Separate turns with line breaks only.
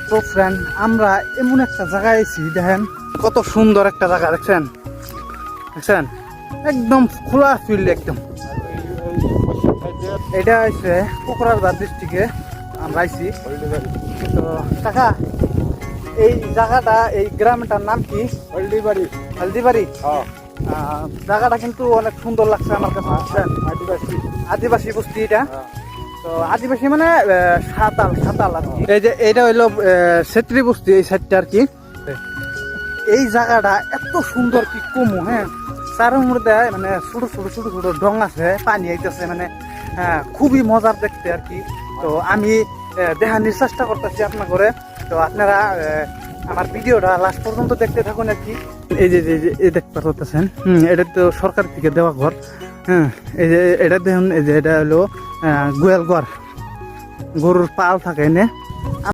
তো ফ্রেন্ড, আমরা এমন একটা জায়গায় আছি, দেখেন কত সুন্দর একটা জায়গা, দেখছেন দেখছেন একদম খোলা ফিল্ড একদম। এটা হচ্ছে কোকরাঝার ডিস্ট্রিক্টে আমরা আইছি। তো কাকা, এই জায়গাটা, এই গ্রামটার নাম কি?
হলদিবাড়ি।
হলদিবাড়ি।
হ্যাঁ,
জায়গাটা কিন্তু অনেক সুন্দর লাগছে আমার কাছে, বুঝছেন?
আদিবাসী।
আদিবাসী বস্তি এটা।
হ্যাঁ।
তো আদিবাসী মানে সাঁতাল সাঁতাল আর কি। এই যে এটা হইলো ছেত্রী বস্তি, এই সাইডটা আর কি। এই জায়গাটা এত সুন্দর কি কমু, হ্যাঁ। চারের মধ্যে মানে ছোট ছোট ছোট ছোট ডং আছে, পানি আইতেছে, মানে খুবই মজার দেখতে আর কি। তো আমি দেখানোর চেষ্টা করতেছি আপনার করে। তো আপনারা আমার ভিডিওটা লাস্ট পর্যন্ত দেখতে থাকুন আর কি। এই যে এই দেখতে পাচ্ছেন, এটা তো সরকার থেকে দেওয়া ঘর। হ্যাঁ, এই যে এটা দেখুন, এই যে এটা হলো গোয়াল ঘর, গরুর পাল থাকে এনে।